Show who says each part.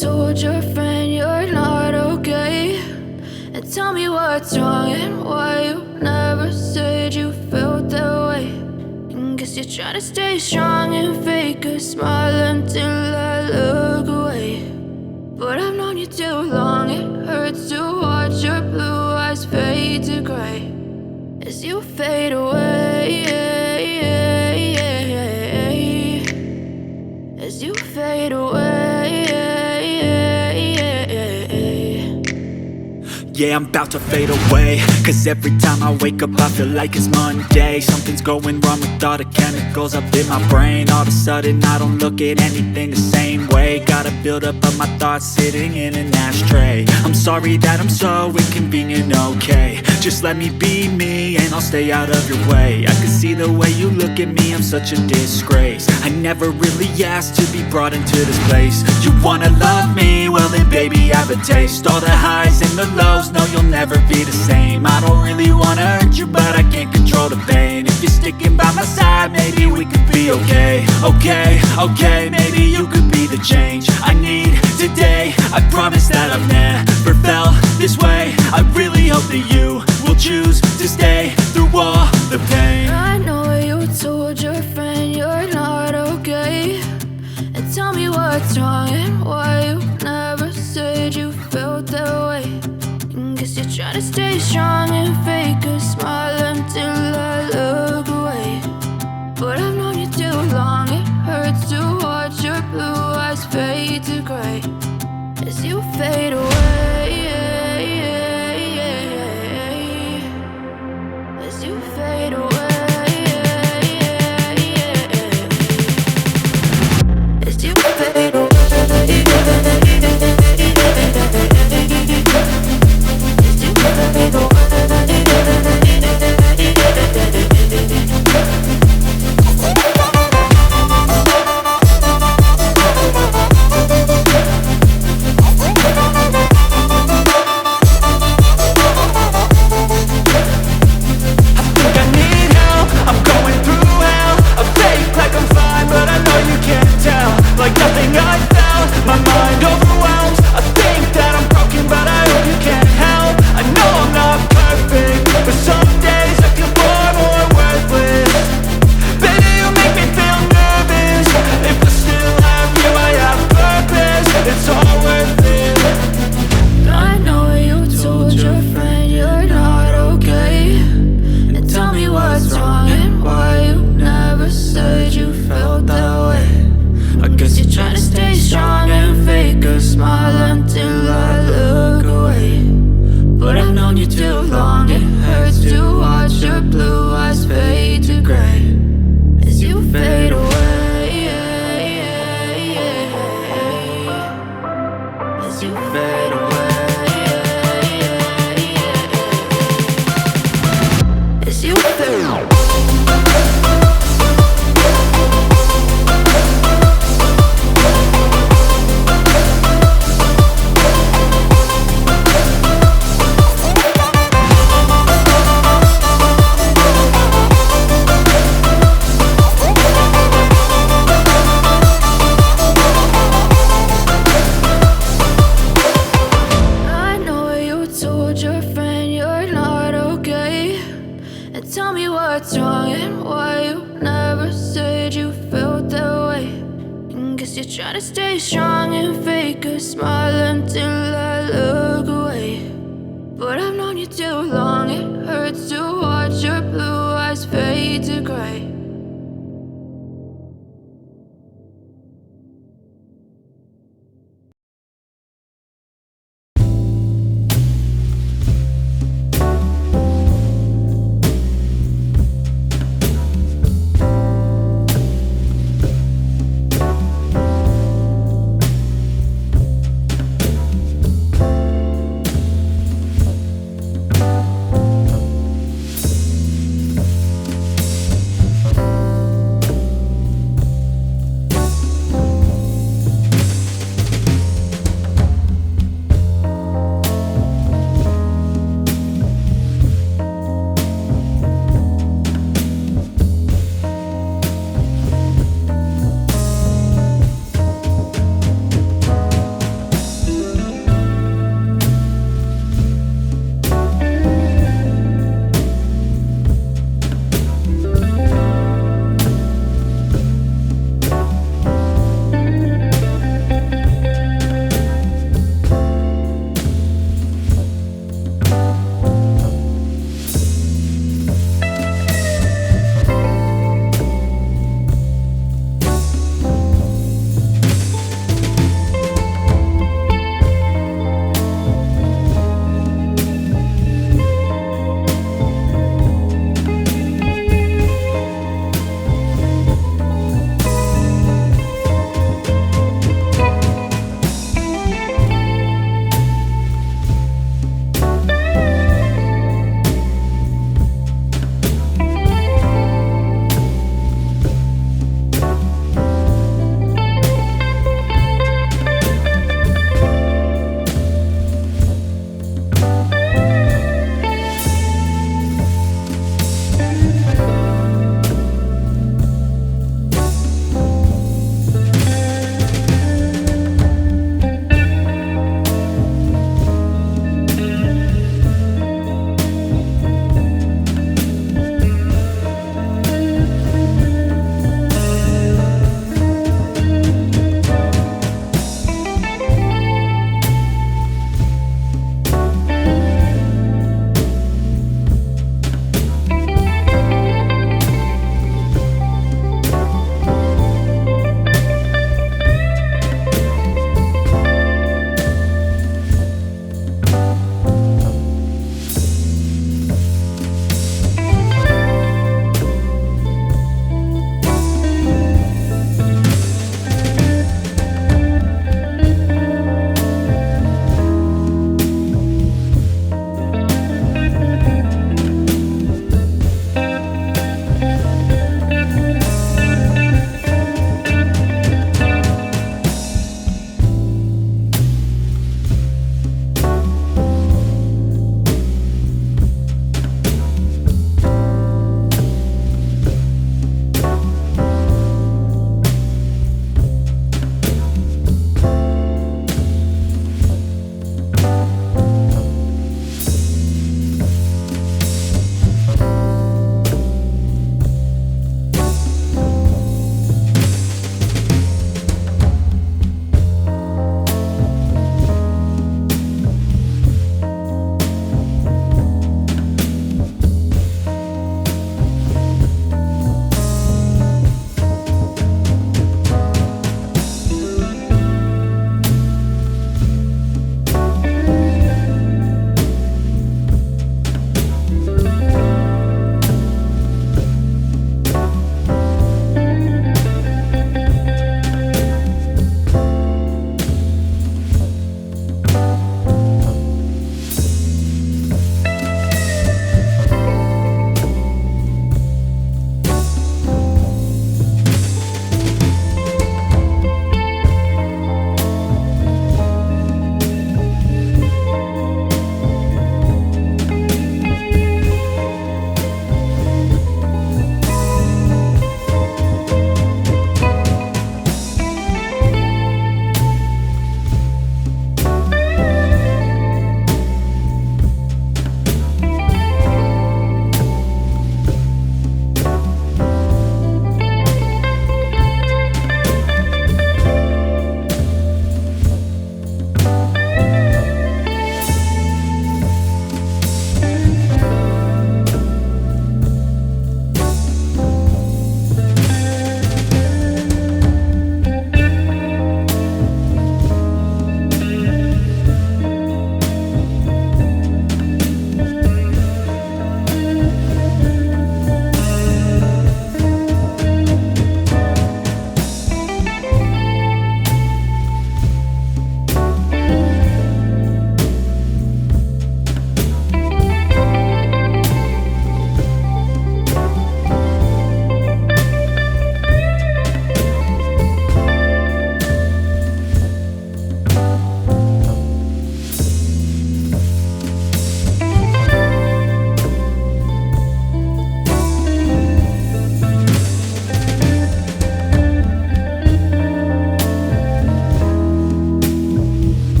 Speaker 1: told your friend you're not okay, and tell me what's wrong and why you never said you felt that way. And guess you're trying to stay strong and fake a smile until I look away. But I've known you too long, it hurts to watch your blue eyes fade to gray as you fade away, as you fade away.
Speaker 2: Yeah, I'm about to fade away, cause every time I wake up I feel like it's Monday. Something's going wrong with all the chemicals up in my brain. All of a sudden I don't look at anything the same way. Gotta build up of my thoughts sitting in an ashtray. I'm sorry that I'm so inconvenient, okay. Just let me be me and I'll stay out of your way. I can see the way you look at me, I'm such a disgrace. I never really asked to be brought into this place. You wanna love me? Well then baby I have a taste. All the highs and the lows, no you'll never be the same. I don't really wanna hurt you but I can't control the pain. If you're sticking by my side maybe we could be okay. Okay, maybe you could be the change I need today. I promise that I've never felt this way. I really hope that you will choose to stay through all the pain.
Speaker 1: I know you told your friend you're not okay, and tell me what's wrong and why you never said you felt that way. And guess you're trying to stay strong and fake a smile until I look away. But I've known you too long, it hurts to watch your blue eyes fade to gray as you fade away, as you fade away, as you fade away.
Speaker 2: Like nothing I felt, my mind overwhelmed. I think that I'm broken, but I hope you can't help. I know I'm not perfect, but some days I feel far more worthless. Baby, you make me feel nervous. If I still have you, I have purpose. It's all worth it.
Speaker 1: I know you told your friend you're not okay, and tell me what's wrong and why you never said you felt that way. I guess you're trying to stay strong and fake a smile until I look away. But I've known you too long, it hurts to watch your blue eyes fade to gray as you fade away, as you fade away, as you fade away. Your friend you're not okay, and tell me what's wrong and why you never said you felt that way. And guess you're trying to stay strong and fake a smile until I look away. But I've known you too long, it hurts to watch your blue eyes fade to gray